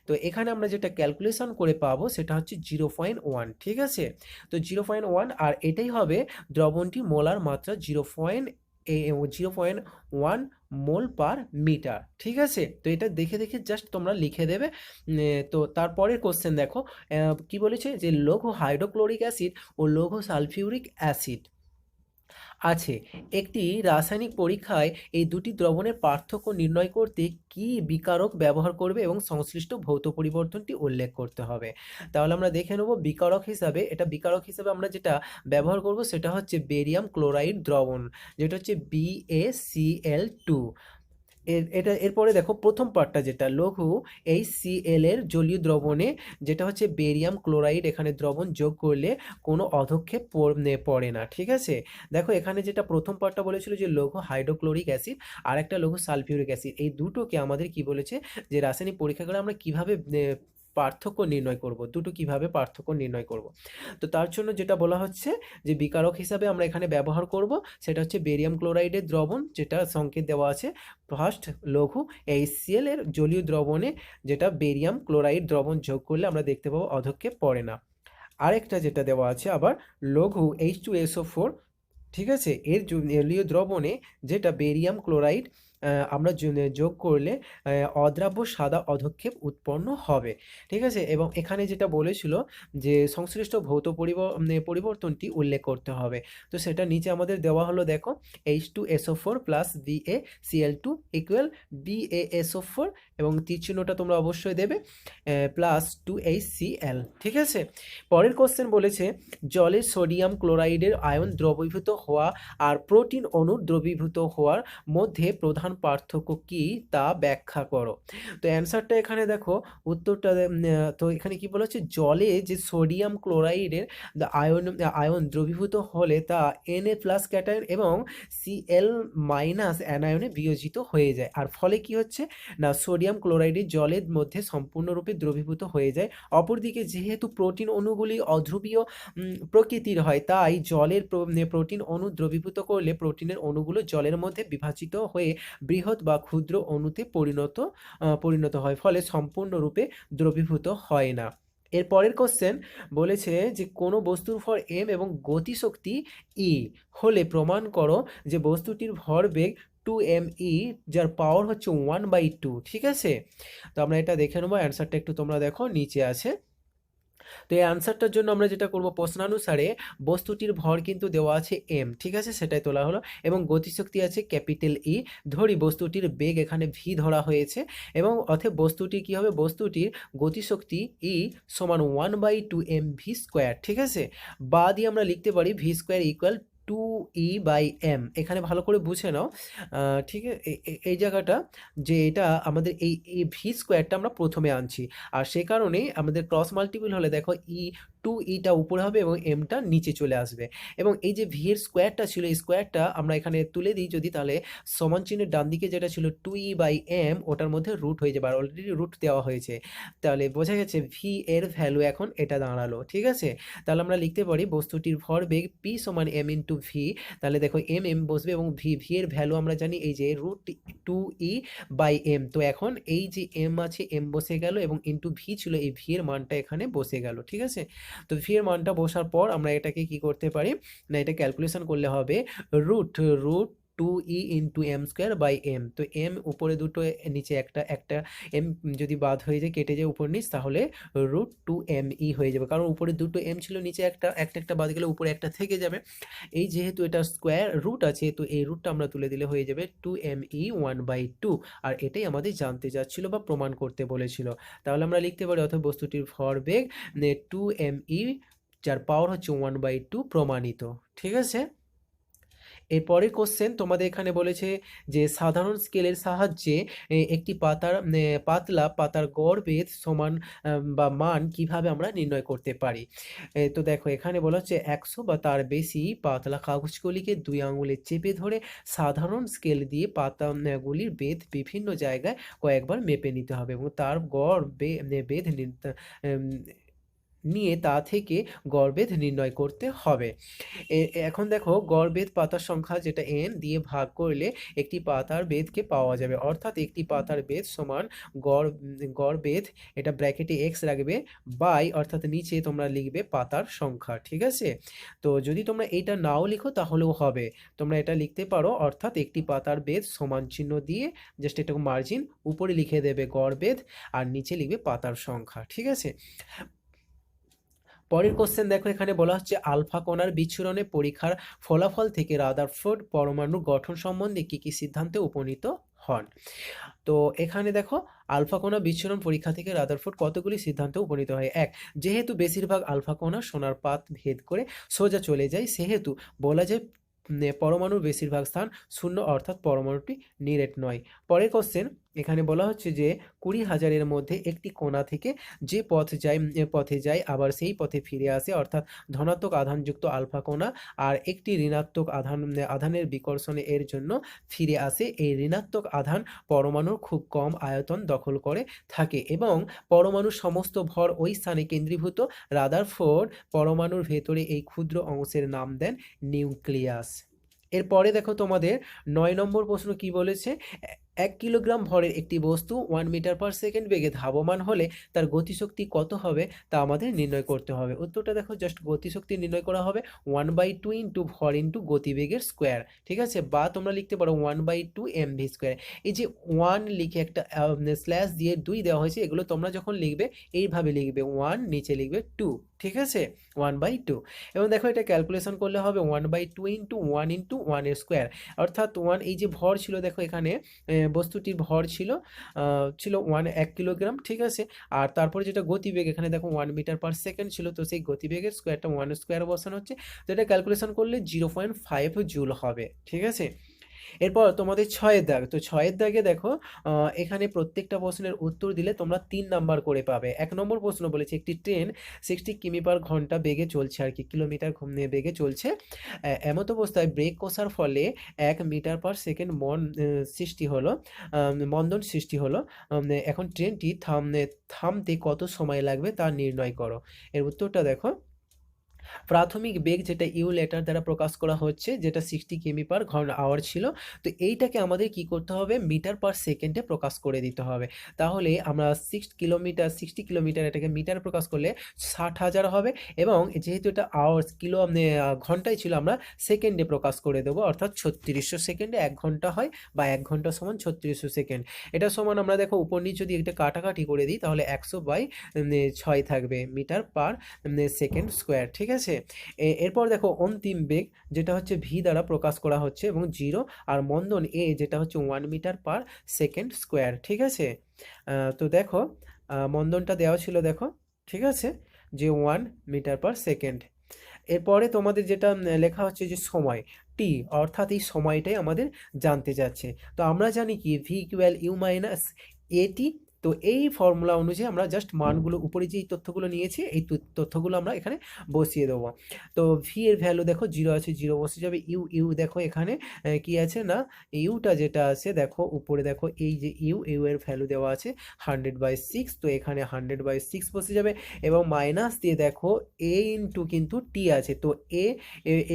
তো এখানে আমরা যেটা ক্যালকুলেশন করে পাবো সেটা হচ্ছে 0.1, ঠিক আছে? তো 0.1, আর এটাই হবে দ্রবণটি মোলার মাত্রা 0.1 মোল পার মিটার, ঠিক আছে? তো এটা দেখে দেখে জাস্ট তোমরা লিখে দেবে। তো তারপরের কোশ্চেন দেখো, কি বলেছে, যে লৌহ হাইড্রোক্লোরিক অ্যাসিড ও লৌহ সালফিউরিক অ্যাসিড আছে। একটি রাসায়নিক পরীক্ষায় এই দুটি দ্রবণের পার্থক্য নির্ণয় করতে কি বিকারক ব্যবহার করবে এবং সংশ্লিষ্ট ভৌত পরিবর্তনটি উল্লেখ করতে হবে। তাহলে আমরা দেখে নেব বিকারক হিসাবে আমরা যেটা ব্যবহার করব সেটা হচ্ছে বেরিয়াম ক্লোরাইড দ্রবণ, যেটা হচ্ছে BaCl2। এরপরে দেখো প্রথম পার্টটা, যেটা লঘু HCl এর জলীয় দ্রবণে যেটা হচ্ছে বেরিয়াম ক্লোরাইড, এখানে দ্রবণ যোগ করলে কোনো অধক্ষেপ পড়ে না, ঠিক আছে? দেখো, এখানে যেটা প্রথম পার্টটা বলেছিল যে লঘু হাইড্রোক্লোরিক অ্যাসিড আর একটা লঘু সালফিউরিক অ্যাসিড, এই দুটোকে আমাদের কি বলেছে, যে রাসায়নিক পরীক্ষা করে আমরা কিভাবে পার্থক্য নির্ণয় করব, দুটো কিভাবে পার্থক্য নির্ণয় করব। তো তার জন্য যেটা বলা হচ্ছে যে বিকারক হিসাবে আমরা এখানে ব্যবহার করব সেটা হচ্ছে বেরিয়াম ক্লোরাইডের দ্রবণ, যেটা সংকেত দেওয়া আছে ফার্স্ট লঘু HCl এর জলীয় দ্রবণে, যেটা বেরিয়াম ক্লোরাইড দ্রবণ যোগ করলে আমরা দেখতে পাবো অধক্ষেপ পড়ে না। আরেকটা যেটা দেওয়া আছে আবার লঘু H2SO4, ঠিক আছে, এর জলীয় দ্রবণে, যেটা বেরিয়াম ক্লোরাইড আমরা যোগ করলে অদ্রাব্য সাদা অধক্ষেপ উৎপন্ন হবে, ঠিক আছে। এবং এখানে যেটা বলেছিল যে সংশ্লিষ্ট ভৌত পরিবর্তনটি উল্লেখ করতে হবে, তো সেটা নিচে আমাদের দেওয়া হলো, দেখো H2SO4 plus BaCl2 equal BaSO4, এবং তীর চিহ্নটা তোমরা অবশ্যই দেবে, প্লাস 2HCl, ঠিক আছে। পরের কোশ্চেন বলেছে জলে সোডিয়াম ক্লোরাইডের আয়ন দ্রবীভূত হওয়া আর প্রোটিন অণুর দ্রবীভূত হওয়ার মধ্যে প্রধান পার্থক্য কি তা ব্যাখ্যা করো। তো অ্যান্সারটা এখানে দেখো, উত্তরটা তো এখানে কি বলা হচ্ছে, জলে যে সোডিয়াম ক্লোরাইডের আয়ন দ্রবীভূত হলে তা Na প্লাস ক্যাটায়ন এবং Cl মাইনাস অ্যানায়নে বিয়োজিত হয়ে যায়, আর ফলে কি হচ্ছে না সোডিয়াম ক্লোরাইডের জলের মধ্যে সম্পূর্ণরূপে দ্রবীভূত হয়ে যায়। অপরদিকে যেহেতু প্রোটিন অণুগুলি অধ্রুবীয় প্রকৃতির হয়, তাই জলের প্রোটিন অণু দ্রবীভূত করলে প্রোটিনের অণুগুলো জলের মধ্যে বিভাজিত হয়ে বৃহৎ বা ক্ষুদ্র অণুতে পরিণত হয়, ফলে সম্পূর্ণরূপে দ্রবীভূত হয় না। এর পরের কোশ্চেন বলেছে যে কোনো বস্তুর ভর m এবং গতিশক্তি e হলে প্রমাণ করো যে বস্তুটির ভরবেগ 2me যার পাওয়ার হচ্ছে 1/2, ঠিক আছে। তো আমরা এটা দেখে নেবো, অ্যান্সারটা একটু তোমরা দেখো নিচে আছে। তো এই আনসারটার জন্য আমরা যেটা করব, প্রশ্নানুসারে বস্তুটির ভর কিন্তু দেওয়া আছে m, ঠিক আছে, সেটাই তোলা হলো, এবং গতিশক্তি আছে ক্যাপিটাল E। ধরি বস্তুটির বেগ এখানে v ধরা হয়েছে, এবং অতএব বস্তুটি কি হবে, বস্তুটির গতিশক্তি E সমান 1/2mv², ঠিক আছে। বা দিয়ে আমরা লিখতে পারি v² ইকুয়াল 2E/m। এখানে ভালো করে বুঝে নাও, ঠিক আছে, এই জায়গাটা যে এটা আমাদের এই v² আমরা প্রথমে আনছি, আর সে কারণেই আমাদের ক্রস মাল্টিপল হলে দেখো ইটা উপরে হবে এবং এমটা নিচে চলে আসবে, এবং এই যে ভি এর স্কোয়ারটা ছিল, এই স্কোয়ারটা আমরা এখানে তুলে দিই যদি, তাহলে সমান চিহ্নের ডান দিকে যেটা ছিল 2E/m ওটার মধ্যে রুট হয়ে যাবে, আর অলরেডি রুট দেওয়া হয়েছে, তাহলে বোঝা গেছে ভি এর ভ্যালু এখন এটা দাঁড়ালো, ঠিক আছে। তাহলে আমরা লিখতে পারি বস্তুটির ভরবেগ p সমান m ইন্টু ভি, তাহলে দেখো m বসবে, এবং ভি এর ভ্যালু আমরা জানি এই যে √2E/m। তো এখন এই যে m আছে, m বসে গেল, এবং ইন্টু ভি ছিল, এই ভি এর মানটা এখানে বসে গেল, ঠিক আছে। তো ভি এর মানটা বসার পর আমরা এটাকে কি করতে পারি না, এটা ক্যালকুলেশন করলে হবে রুট 2E ইন্টু m²/m। তো m উপরে দুটো, নিচে একটা m যদি বাদ হয়ে যায়, কেটে যায় উপর নিচ, তাহলে √2me হয়ে যাবে, কারণ উপরে দুটো m ছিল, নিচে একটা বাদ গেলে উপরে একটা থেকে যাবে। এই যেহেতু এটা স্কোয়ার রুট আছে, তো এই রুটটা আমরা তুলে দিলে হয়ে যাবে 2me 1/2, আর এটাই আমাদের জানতে যাচ্ছিল বা প্রমাণ করতে বলেছিল। তাহলে আমরা লিখতে পারি অথবা বস্তুটির ভরবেগ 2me যার পাওয়ার হচ্ছে 1/2 প্রমাণিত, ঠিক আছে। এরপরের কোশ্চেন তোমাদের এখানে বলেছে যে সাধারণ স্কেলের সাহায্যে একটি পাতলা পাতার গড় বেধ সমান বা মান কিভাবে আমরা নির্ণয় করতে পারি। তো দেখো এখানে বলা হচ্ছে 100 বা তার বেশি পাতলা কাগজগুলিকে 2 আঙুলে চেপে ধরে সাধারণ স্কেল দিয়ে পাতাগুলির বেধ বিভিন্ন জায়গায় কয়েকবার মেপে নিতে হবে, এবং তার গড় বেধ নিয়ে তা থেকে গড়বেধ নির্ণয় করতে হবে। এখন দেখো গড়বেধ পাতার সংখ্যা যেটা n দিয়ে ভাগ করলে একটি পাতার বেধকে পাওয়া যাবে, অর্থাৎ একটি পাতার বেধ সমান গড়বেধ, এটা ব্র্যাকেটে x রাখবে, বাই অর্থাৎ নিচে তোমরা লিখবে পাতার সংখ্যা, ঠিক আছে। তো যদি তোমরা এইটা নাও লিখো তাহলেও হবে, তোমরা এটা লিখতে পারো, অর্থাৎ একটি পাতার বেধ সমান চিহ্ন দিয়ে জাস্ট এটাকে মার্জিন উপরে লিখে দেবে গড়বেধ, আর নিচে লিখবে পাতার সংখ্যা, ঠিক আছে। পরের কোশ্চেন দেখো, এখানে বলা হচ্ছে আলফা কণার বিচ্ছুরণে পরীক্ষার ফলাফল থেকে রাদারফোর্ড পরমাণুর গঠন সম্বন্ধে কি কি সিদ্ধান্তে উপনীত হন। তো এখানে দেখো আলফা কণা বিচ্ছুরণ পরীক্ষা থেকে রাদারফোর্ড কতগুলি সিদ্ধান্তে উপনীত হয়। এক, যেহেতু বেশিরভাগ আলফা কণা সোনার পাত ভেদ করে সোজা চলে যায়, সেহেতু বলা যায় পরমাণুর বেশিরভাগ স্থান শূন্য, অর্থাৎ পরমাণুটি নিরেট নয়। পরের কোশ্চেন এখানে বলা হচ্ছে যে 20,000-এর মধ্যে একটি কণা থেকে যে পথে যায় আবার সেই পথে ফিরে আসে, অর্থাৎ ধনাত্মক আধানযুক্ত আলফা কণা, আর একটি ঋণাত্মক আধানের বিকর্ষণে এর জন্য ফিরে আসে। এই ঋণাত্মক আধান পরমাণুর খুব কম আয়তন দখল করে থাকে, এবং পরমাণুর সমস্ত ভর ওই স্থানে কেন্দ্রীভূত। রাদারফোর্ড পরমাণুর ভেতরে এই ক্ষুদ্র অংশের নাম দেন নিউক্লিয়াস। এরপরে দেখো তোমাদের 9 নম্বর প্রশ্ন কি বলেছে, 1 কিলোগ্রাম ভরের একটি বস্তু 1 মিটার পার সেকেন্ড বেগে ধাবমান হলে তার গতিশক্তি কত হবে তা আমাদের নির্ণয় করতে হবে। উত্তরটা দেখো, জাস্ট গতিশক্তি নির্ণয় করা হবে 1/2 ইন্টু ভর ইন্টু গতিবেগের স্কোয়ার, ঠিক আছে, বা তোমরা লিখতে পারো 1/2 mv স্কোয়ার। এই যে 1 লিখে একটা স্ল্যাশ দিয়ে 2 দেওয়া হয়েছে, এগুলো তোমরা যখন লিখবে এইভাবে লিখবে, 1 নিচে লিখবে 2, ঠিক আছে, 1/2। এবং দেখো এটা ক্যালকুলেশন করলে হবে 1/2 ইন্টু 1 ইন্টু 1 এর স্কোয়ার, অর্থাৎ 1 এই যে ভর ছিল দেখো এখানে বস্তুটির ভর ছিল 1 কিলোগ্রাম, ঠিক আছে, আর তারপরে যেটা গতিবেগ এখানে দেখো 1 মিটার পার সেকেন্ড ছিল, তো সেই গতিবেগের স্কোয়ারটা 1 স্কোয়ার বসানো হচ্ছে, তো এটা ক্যালকুলেশন করলে 0.5 জুল হবে, ঠিক আছে। এরপর তোমাদের 6-এর দাগ, তো 6-এর দাগে দেখো এখানে প্রত্যেকটা প্রশ্নের উত্তর দিলে তোমরা 3 নাম্বার করে পাবে। 1 নম্বর প্রশ্ন বলেছে একটি ট্রেন 60 কিমি পার ঘন্টা বেগে চলছে, আর কি কিলোমিটার বেগে চলছে, এমত অবস্থায় ব্রেক কষার ফলে 1 মিটার পার সেকেন্ড মন্দন সৃষ্টি হলো। এখন ট্রেনটি থামতে কত সময় লাগবে তা নির্ণয় করো। এর উত্তরটা দেখো, প্রাথমিক বেগ যেটা ইউ লেটার দ্বারা প্রকাশ করা হচ্ছে, যেটা 60 কিমি পার আওয়ার ছিল, তো এইটাকে আমাদের কি করতে হবে, মিটার পার সেকেন্ডে প্রকাশ করে দিতে হবে। তাহলে আমরা 60 কিলোমিটার এটাকে মিটার প্রকাশ করলে 60,000 হবে, এবং যেহেতু এটা আওয়ার্স ঘন্টায় ছিল, আমরা সেকেন্ডে প্রকাশ করে দেবো, অর্থাৎ 3600 সেকেন্ডে 1 ঘন্টা হয়, বা 1 ঘন্টা সমান 3600 সেকেন্ড। এটা সমান আমরা দেখো উপর নিচ যদি একটা কাটাকাটি করে দিই তাহলে 100/6 থাকবে মিটার পার সেকেন্ড স্কোয়ার, ঠিক আছে। এরপর দেখো অন্তিম বেগ যেটা হচ্ছে ভি দ্বারা প্রকাশ করা হচ্ছে, এবং 0, আর মন্দন এ যেটা হচ্ছে 1 মিটার পার সেকেন্ড স্কোয়ার, ঠিক আছে। তো দেখো মন্দনটা দেওয়া ছিল দেখো, ঠিক আছে, যে 1 মিটার পার সেকেন্ড। এরপরে তোমাদের যেটা লেখা হচ্ছে যে সময় টি, অর্থাৎ এই সময়টাই আমাদের জানতে যাচ্ছে। তো আমরা জানি কি ভি ইকুয়াল ইউ মাইনাস এটি, তো এই ফর্মুলা অনুযায়ী আমরা জাস্ট মানগুলো উপরে যে তথ্যগুলো নিয়েছি এই তথ্যগুলো আমরা এখানে বসিয়ে দেবো। তো ভি এর ভ্যালু দেখো 0 আছে, 0 বসে যাবে। ইউ ইউ দেখো এখানে কি আছে না, ইউটা যেটা আছে দেখো উপরে দেখো, এই যে ইউ এর ভ্যালু দেওয়া আছে 100/6, তো এখানে 100/6 বসে যাবে, এবং মাইনাস দিয়ে দেখো এ ইন্টু কিন্তু টি আছে, তো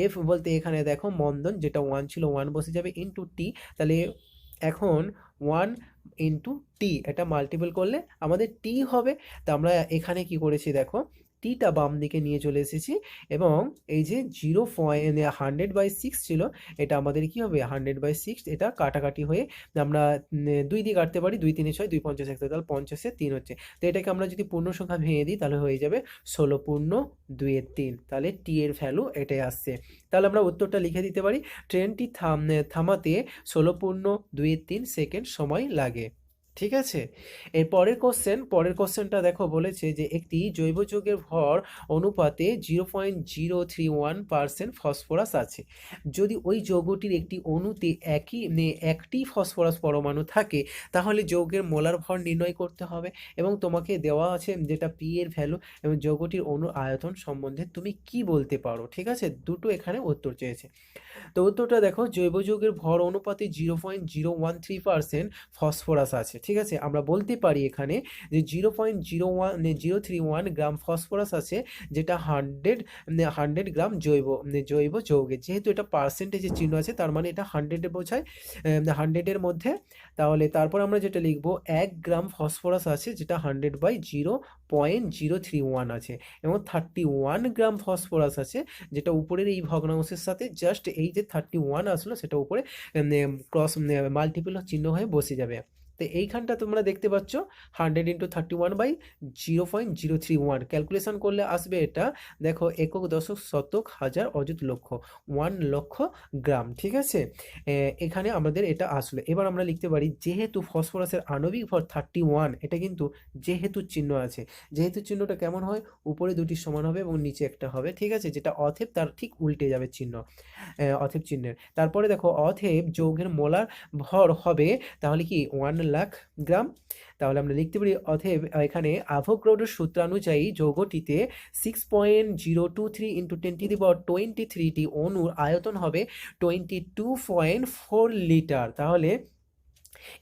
এফ বলতে এখানে দেখো মন্দন যেটা 1 ছিল 1 বসে যাবে ইন্টু টি, তাহলে এখন 1 ইন্টু টি এটা মাল্টিপল করলে আমাদের টি হবে। তো আমরা এখানে কি করেছি দেখো, টিটা বাম দিকে নিয়ে চলে এসেছি, এবং এই যে 100/6 ছিল, এটা আমাদের কি হবে 100/6, এটা কাটাকাটি হয়ে আমরা 2 দিয়ে কাটতে পারি, 2 3 6, 2 5 1, তাহলে 50 3 হচ্ছে। তো এটাকে আমরা যদি পূর্ণ সংখ্যা ভেঙে দিই তাহলে হয়ে যাবে 16 পূর্ণ 2 এর 3, তাহলে টি এর ভ্যালু এটাই আসছে। তাহলে আমরা উত্তরটা লিখে দিতে পারি, ট্রেনটি থামাতে 16 পূর্ণ 2 এর 3 সেকেন্ড সময় লাগে, ঠিক আছে। এর পরের কোশ্চেনটা দেখো, বলেছে যে একটি জৈব যৌগের ভর অনুপাতে 0.031% ফসফরাস আছে। যদি ওই যৌগটির একটি অণুতে একটি ফসফরাস পরমাণু থাকে, তাহলে যৌগের মোলার ভর নির্ণয় করতে হবে, এবং তোমাকে দেওয়া আছে যেটা পি এর ভ্যালু, এবং যৌগটির অণুর আয়তন সম্বন্ধে তুমি কি বলতে পারো, ঠিক আছে, দুটো এখানে উত্তর চেয়েছে। তো উত্তরটা দেখো, জৈব যৌগের ভর অনুপাতে 0.013% ফসফরাস আছে, ঠিক আছে। আমরা বলতে পারি এখানে যে 0.031 গ্রাম ফসফরাস আছে, যেটা 100 গ্রাম জৈব যৌগে, যেহেতু এটা পার্সেন্টেজের চিহ্ন আছে তার মানে এটা 100-এ বোঝায়, 100-এর মধ্যে। তাহলে তারপর আমরা যেটা লিখবো 1 গ্রাম ফসফরাস আছে, যেটা 100/0.031 আছে, এবং 31 গ্রাম ফসফরাস আছে, যেটা উপরের এই ভগ্নাংশের সাথে জাস্ট এই যে 31 আসলো সেটা উপরে ক্রস মাল্টিপল চিহ্ন হয়ে বসে যাবে। তো এইখানটা তোমরা দেখতে পাচ্ছ 100 ইন্টু 31/0.031, ক্যালকুলেশন করলে আসবে এটা দেখো একক দশক শতক হাজার অযুত লক্ষ, 1 লক্ষ গ্রাম, ঠিক আছে। এখানে আমাদের এটা আসলো। এবার আমরা লিখতে পারি যেহেতু ফসফরাসের আণবিক ভর 31, এটা কিন্তু যেহেতু চিহ্ন আছে, যেহেতু চিহ্নটা কেমন হয়, উপরে দুটি সমান হবে এবং নিচে একটা হবে, ঠিক আছে, যেটা অথেব তার ঠিক উল্টে যাবে চিহ্ন, অথেব চিহ্নের। তারপরে দেখো অথেব যৌগের মোলার ভর হবে তাহলে কি 1 লাখ গ্রাম। তাহলে আমরা লিখতে পারি অথেব এখানে অ্যাভোগাড্রোর সূত্রানুযায়ী যৌগটিতে 6.023 ইন্টু 10⁻23 অণুর আয়তন হবে 22.4 লিটার। তাহলে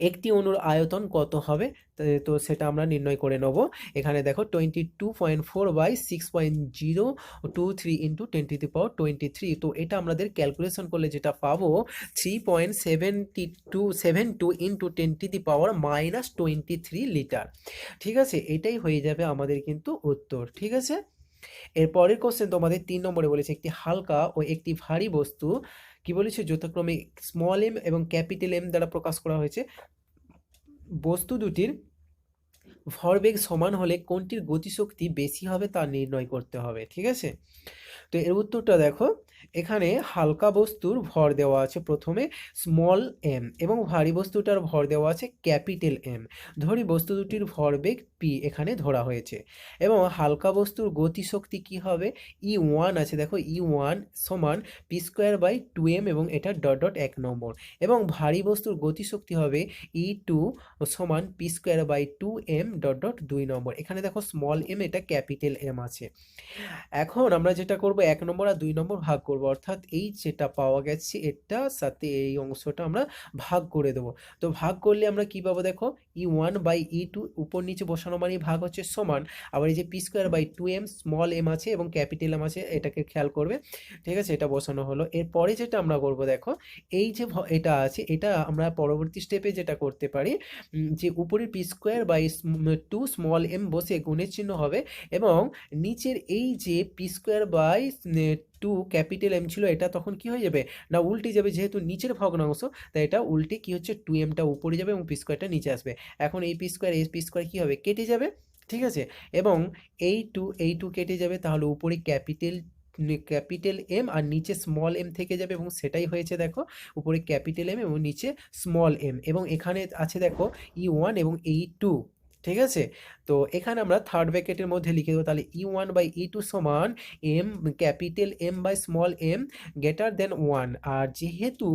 একটি অণুর আয়তন কত হবে? তো সেটা আমরা নির্ণয় করে নেব। এখানে দেখো 22.4/6.023 ইন্টু 10⁻23। তো এটা আমাদের ক্যালকুলেশন করলে যেটা পাবো 3.72 ইন্টু 10⁻⁻23 লিটার। ঠিক আছে, এটাই হয়ে যাবে আমাদের কিন্তু উত্তর। ঠিক আছে, এর পরের কোশ্চেন তোমাদের 3 নম্বরে বলেছে একটি হালকা ও একটি ভারী বস্তু কি বলেছে যথাক্রমে স্মল এম এবং ক্যাপিটাল এম দ্বারা প্রকাশ করা হয়েছে। বস্তু দুটির ভরবেগ সমান হলে কোনটির গতিশক্তি বেশি হবে তা নির্ণয় করতে হবে। ঠিক আছে, তো এর উত্তরটা দেখো, এখানে হালকা বস্তুর ভর দেওয়া আছে প্রথমে স্মল এম এবং ভারী বস্তুটার ভর দেওয়া আছে ক্যাপিটাল এম। ধরি বস্তু দুটির ভরবেগ পি এখানে ধরা হয়েছে এবং হালকা বস্তুর গতিশক্তি কি হবে, ই ওয়ান আছে, দেখো ই ওয়ান সমান p²/2m এবং এটা ডট ডট 1 নম্বর, এবং ভারী বস্তুর গতিশক্তি হবে ই টু সমান p²/2m ডট ডট 2 নম্বর। এখানে দেখো স্মল এম এটা ক্যাপিটাল এম আছে। এখন আমরা যেটা করব 1 নম্বর আর 2 নম্বর ভাগ করব, অর্থাৎ এই যেটা পাওয়া গেছে এটার সাথে এই অংশটা আমরা ভাগ করে দেবো। তো ভাগ করলে আমরা কি পাবো, দেখো E1/E2 উপর নিচে বসানো মানে ভাগ হচ্ছে সমান, আবার এই যে p²/2m স্মল এম আছে এবং ক্যাপিটাল এম আছে, এটাকে খেয়াল করবে। ঠিক আছে, এটা বসানো হলো। এরপরে যেটা আমরা করব, দেখো এই যে এটা আছে এটা আমরা পরবর্তী স্টেপে যেটা করতে পারি, যে উপরের p²/2 স্মল এম বসে গুণের চিহ্ন হবে এবং নিচের এই যে p²/2 ক্যাপিটাল এম ছিল এটা তখন কি হয়ে যাবে না উল্টে যাবে, যেহেতু নিচের ভগ্নাংশ তাই এটা উল্টে কি হচ্ছে 2mটা উপরে যাবে এবং p² নিচে আসবে। এখন এই p² কি হবে, কেটে যাবে। ঠিক আছে, এবং এই টু কেটে যাবে, তাহলে উপরে ক্যাপিটাল এম আর নিচে স্মল এম থেকে যাবে এবং সেটাই হয়েছে, দেখো উপরে ক্যাপিটাল এম এবং নিচে স্মল এম, এবং এখানে আছে দেখো E1 এবং E2। ঠিক আছে, তো এখানে আমরা থার্ড ব্র্যাকেটের মধ্যে লিখে দেবো, তাহলে E1/E2 সমান M capital M by small M greater than 1। আর যেহেতু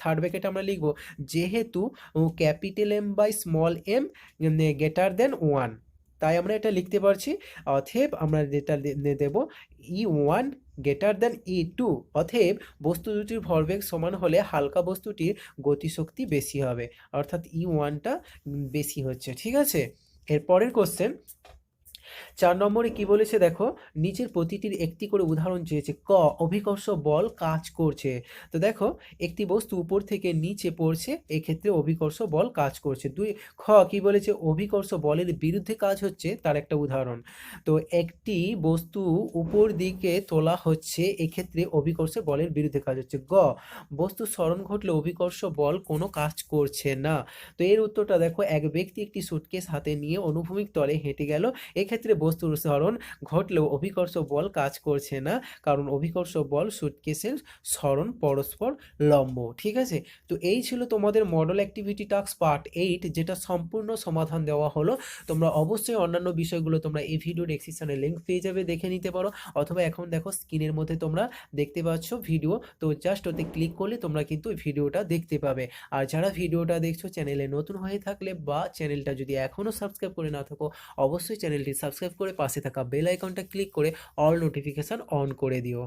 থার্ড ব্র্যাকেট আমরা লিখবো যেহেতু capital M by small M greater than 1, তাই আমরা এটা লিখতে পারছি। অতএব আমরা যেটা দেব E1 গ্রেটার দেন E2, অতএব বস্তু দুটির ভরবেগ সমান হলে হালকা বস্তুটির গতিশক্তি বেশি হবে, অর্থাৎ E1টা বেশি হচ্ছে। ঠিক আছে, এর পরের কোশ্চেন 4 নম্বরে কি বলেছে দেখো, নিচের প্রতিটির একটি করে উদাহরণ চেয়েছে। ক, অভিকর্ষ বল কাজ করছে। তো দেখো একটি বস্তু উপর থেকে নিচে পড়ছে, এক্ষেত্রে অভিকর্ষ বল কাজ করছে। খ কি বলেছে, অভিকর্ষ বলের বিরুদ্ধে কাজ হচ্ছে, তার একটা উদাহরণ। তো একটি বস্তু উপর দিকে তোলা হচ্ছে, এক্ষেত্রে অভিকর্ষ বলের বিরুদ্ধে কাজ হচ্ছে। গ, বস্তু স্মরণ ঘটলে অভিকর্ষ বল কোনো কাজ করছে না। তো এর উত্তরটা দেখো, এক ব্যক্তি একটি সুটকেস হাতে নিয়ে অনুভূমিক তলে হেঁটে গেল, এক্ষেত্রে বস্তুর স্মরণ ঘটলেও অভিকর্ষ বল কাজ করছে না, কারণ অভিকর্ষ বল সুটকেসের স্মরণ পরস্পর লম্ব। ঠিক আছে, তো এই ছিল তোমাদের মডেল অ্যাক্টিভিটি টাস্ক পার্ট 8, যেটা সম্পূর্ণ সমাধান দেওয়া হলো। তোমরা অবশ্যই অন্যান্য বিষয়গুলো তোমরা এই ভিডিও ডেসক্রিপশনে লিঙ্ক পেয়ে যাবে, দেখে নিতে পারো, অথবা এখন দেখো স্ক্রিনের মধ্যে তোমরা দেখতে পাচ্ছ ভিডিও, তো জাস্ট ওতে ক্লিক করলে তোমরা কিন্তু ভিডিওটা দেখতে পাবে। আর যারা ভিডিওটা দেখছো চ্যানেলে নতুন হয়ে থাকলে বা চ্যানেলটা যদি এখনও সাবস্ক্রাইব করে না থাকো, অবশ্যই চ্যানেলটি সাবস্ক্রাইব করে পাশে থাকা বেল আইকনটা ক্লিক করে অল নোটিফিকেশান অন করে দিও।